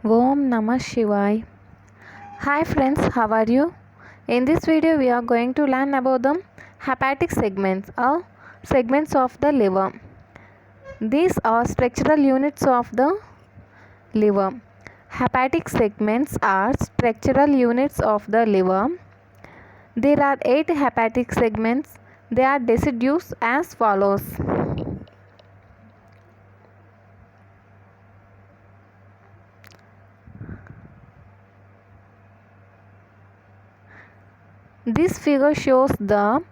Om Namah Shivaya. Hi friends, how are you? In this video we are going to learn about the hepatic segments or segments of the liver. These are structural units of the liver. Hepatic segments are structural units of the liver. There are 8 hepatic segments. They are deciduous as follows. This figure shows the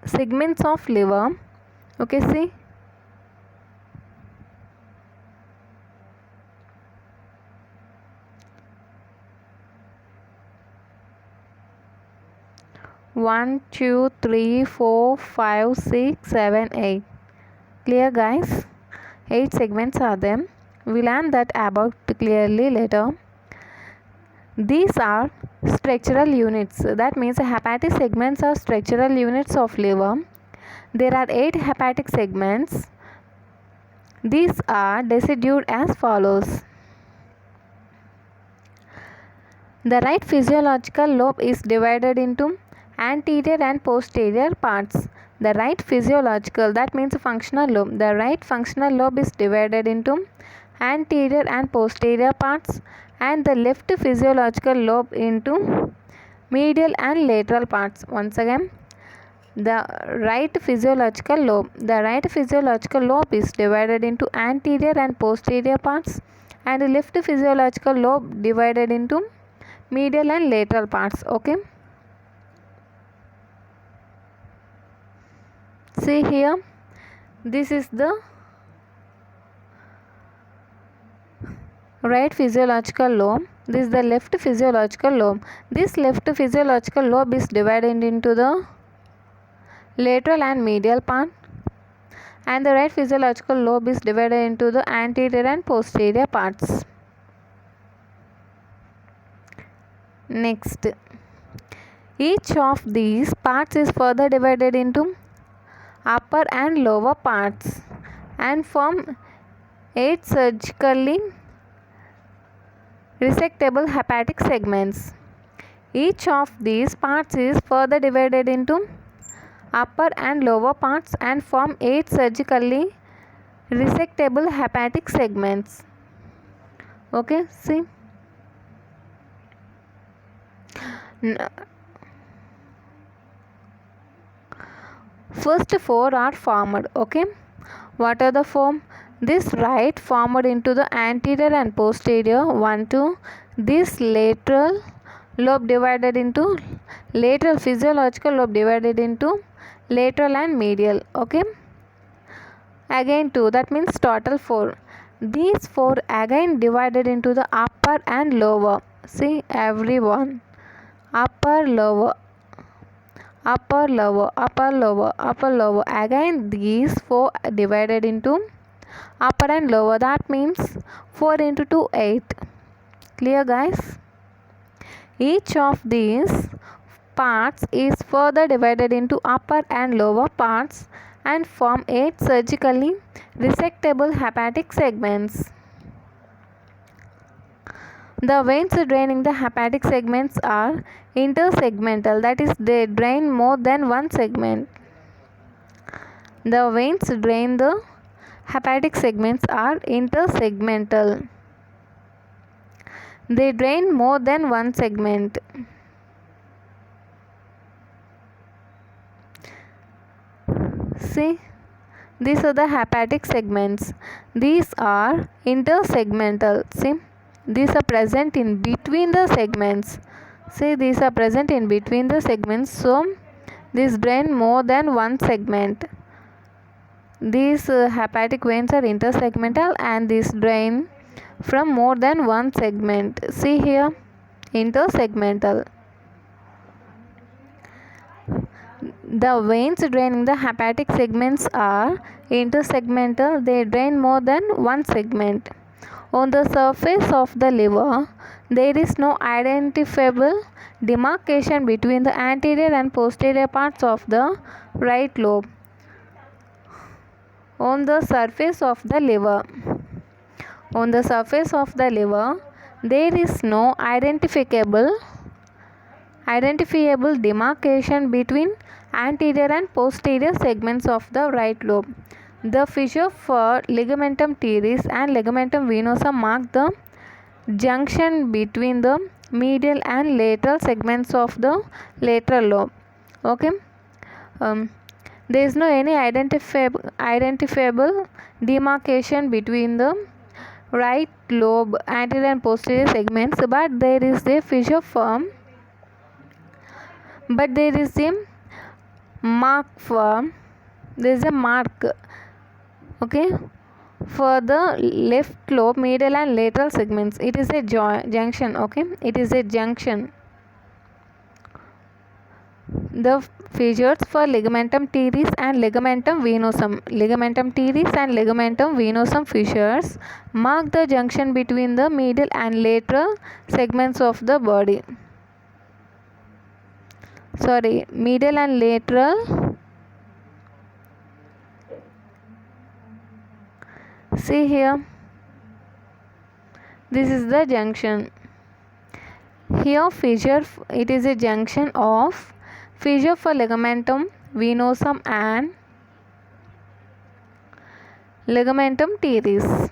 segments of liver. Okay, see. One, two, three, 4, 5, 6, 7, 8. Clear, guys? 8 segments are there. We learn that about clearly later. These are structural units. That means hepatic segments are structural units of liver. There are 8 hepatic segments. These are decidued as follows. The right physiological lobe is divided into anterior and posterior parts. The right physiological, that means functional lobe. The right functional lobe is divided into anterior and posterior parts, and the left physiological lobe into medial and lateral parts. Once again, the right physiological lobe. The right physiological lobe is divided into anterior and posterior parts, and the left physiological lobe divided into medial and lateral parts. Okay, see here, this is the right physiological lobe. This is the left physiological lobe. This left physiological lobe is divided into the lateral and medial part, and the right physiological lobe is divided into the anterior and posterior parts. Next, each of these parts is further divided into upper and lower parts and form 8 surgically resectable hepatic segments. Each of these parts is further divided into upper and lower parts and form 8 surgically resectable hepatic segments. Okay, see. First 4 are formed. Okay, what are the form? This right formed into the anterior and posterior 1, 2. This lateral lobe divided into lateral physiological lobe divided into lateral and medial. Okay, again 2, that means total 4. These 4 again divided into the upper and lower. See, everyone, upper, lower, upper, lower, upper, lower, upper, lower. Again these 4 divided into upper and lower. That means 4 into 2, 8. Clear, guys? Each of these parts is further divided into upper and lower parts and form 8 surgically resectable hepatic segments. The veins draining the hepatic segments are intersegmental, that is, they drain more than one segment. The veins drain the hepatic segments are intersegmental. They drain more than one segment. See, these are the hepatic segments. These are intersegmental. See, these are present in between the segments. See, these are present in between the segments. So, these drain more than one segment. These hepatic veins are intersegmental and these drain from more than one segment. See here, intersegmental. The veins draining the hepatic segments are intersegmental. They drain more than one segment. On the surface of the liver, there is no identifiable demarcation between the anterior and posterior parts of the right lobe. On the surface of the liver, On the surface of the liver, there is no identifiable demarcation between anterior and posterior segments of the right lobe. The fissure for ligamentum teres and ligamentum venosum mark the junction between the medial and lateral segments of the lateral lobe. Okay. There is no any identifiable demarcation between the right lobe anterior and posterior segments, but there is a fissure form, but there is a mark okay, for the left lobe medial and lateral segments. It is a junction. Okay, it is a junction. The fissures for ligamentum teres and ligamentum venosum fissures mark the junction between the medial and lateral segments of the body. Medial and lateral. See here, this is the junction. Here fissure, it is a junction of fissure for ligamentum venosum and ligamentum teres.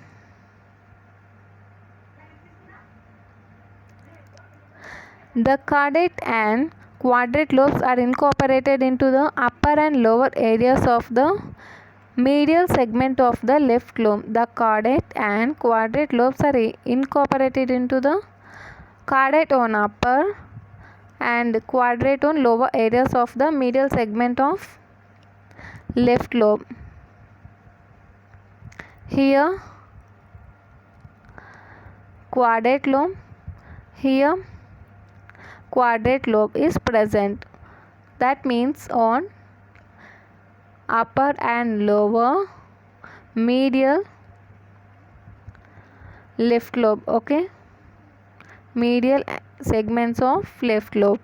The caudate and quadrate lobes are incorporated into the upper and lower areas of the medial segment of the left lobe. The caudate and quadrate lobes are incorporated into the caudate on upper and quadrate on lower areas of the medial segment of left lobe. Here quadrate lobe, here quadrate lobe is present. That means on upper and lower medial left lobe. Okay, medial segments of left lobe.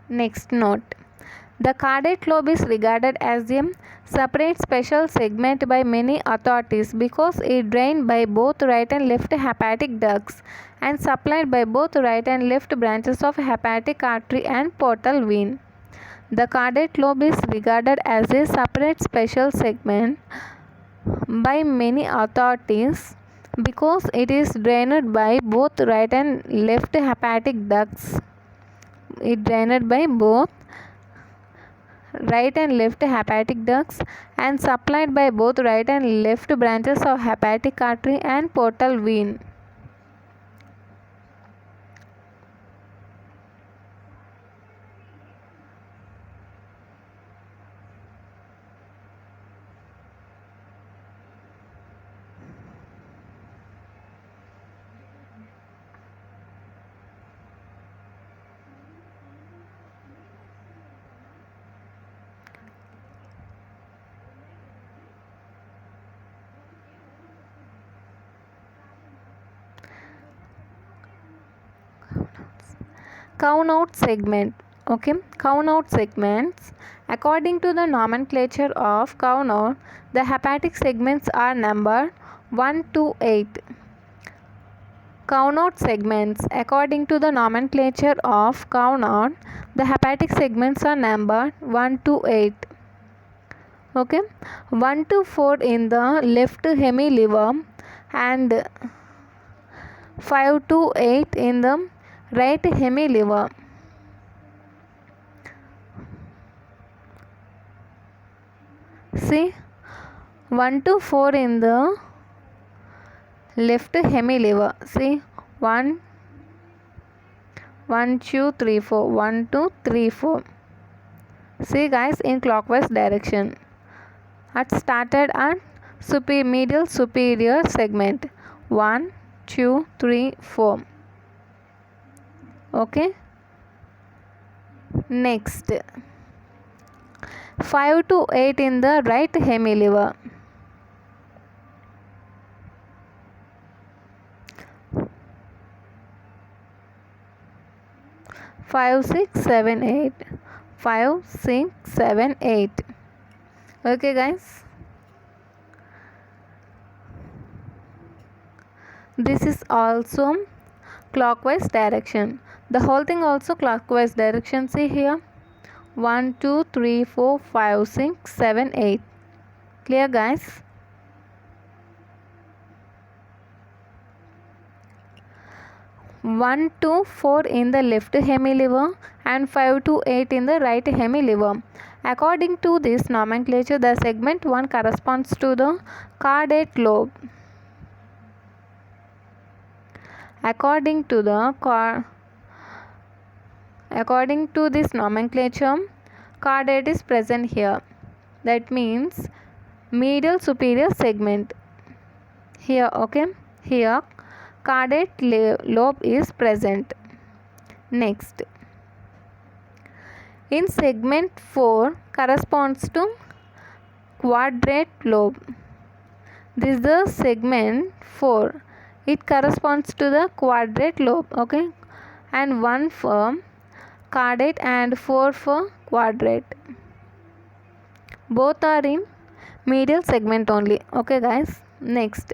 Next note, the caudate lobe is regarded as a separate special segment by many authorities because it drained by both right and left hepatic ducts and supplied by both right and left branches of hepatic artery and portal vein. The caudate lobe is regarded as a separate special segment by many authorities because it is drained by both right and left hepatic ducts. It drained by both right and left hepatic ducts and supplied by both right and left branches of hepatic artery and portal vein. Cow-note segment. Okay, cow-note segments. According to the nomenclature of cow-note, the hepatic segments are numbered 1 to 8. Cow-note segments. According to the nomenclature of cow-note, the hepatic segments are numbered 1 to 8. Okay, 1 to 4 in the left hemiliver and 5 to 8 in the right hemiliver. See, 1 to 4 in the left hemiliver. See, 1, 2, 3, 4. 1, 2, 3, 4. See guys, in clockwise direction. It started at medial superior segment. 1, 2, 3, 4. Okay, next 5 to 8 in the right hemiliver. Five, 6, 7, 8. 5, 6, 7, 8. Okay guys. This is also clockwise direction. The whole thing also clockwise direction. See here, 1 2 3 4 5 6 7 8. Clear, guys? One to 4 in the left hemilever and 5 to 8 in the right hemilever. According to this nomenclature, the segment 1 corresponds to the caudate lobe. According to this nomenclature, caudate is present here. That means medial superior segment. Here, okay. Here, caudate lobe is present. Next, in segment 4 corresponds to quadrate lobe. This is the segment 4. It corresponds to the quadrate lobe, okay, and 1 for caudate and 4 for quadrate. Both are in medial segment only, okay, guys. Next,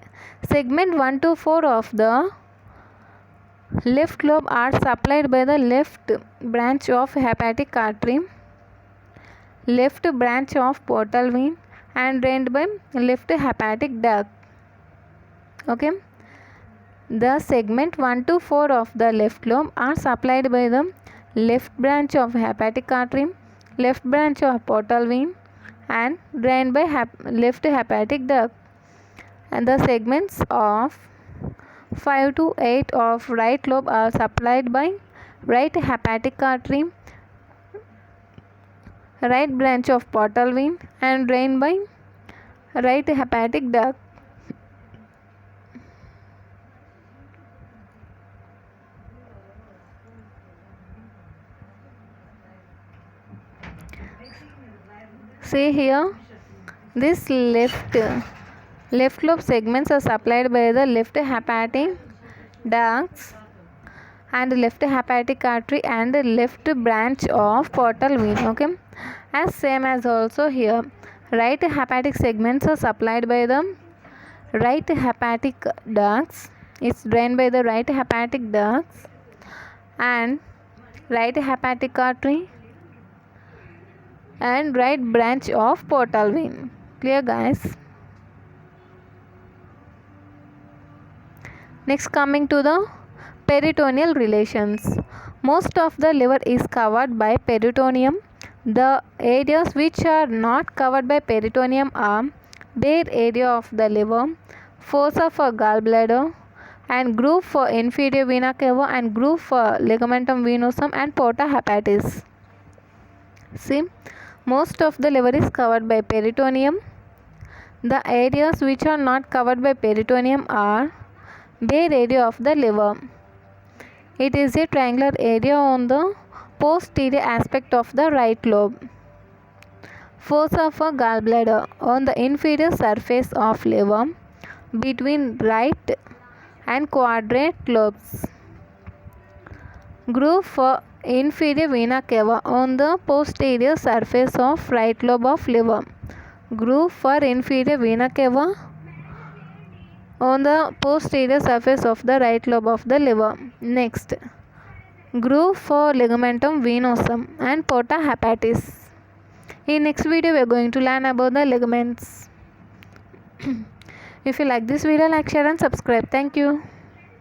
segment 1 to 4 of the left lobe are supplied by the left branch of hepatic artery, left branch of portal vein, and drained by left hepatic duct. Okay. The segment 1 to 4 of the left lobe are supplied by the left branch of hepatic artery, left branch of portal vein, and drained by left hepatic duct. And the segments of 5 to 8 of right lobe are supplied by right hepatic artery, right branch of portal vein, and drained by right hepatic duct. See here, this left lobe segments are supplied by the left hepatic ducts and left hepatic artery and left branch of portal vein. Okay, as same as also here, right hepatic segments are supplied by the right hepatic ducts. It's drained by the right hepatic ducts and right hepatic artery and right branch of portal vein. Clear, guys? Next, coming to the peritoneal relations. Most of the liver is covered by peritoneum. The areas which are not covered by peritoneum are bare area of the liver, fossa for gallbladder, and groove for inferior vena cava, and groove for ligamentum venosum, and porta hepatis. See, most of the liver is covered by peritoneum. The areas which are not covered by peritoneum are bare area of the liver. It is a triangular area on the posterior aspect of the right lobe. Fossa for gallbladder on the inferior surface of liver between right and quadrate lobes. Groove for inferior vena cava on the posterior surface of right lobe of liver. Groove for inferior vena cava on the posterior surface of the right lobe of the liver. Next, groove for ligamentum venosum and porta hepatis. In next video we are going to learn about the ligaments. If you like this video, like, share and subscribe. Thank you.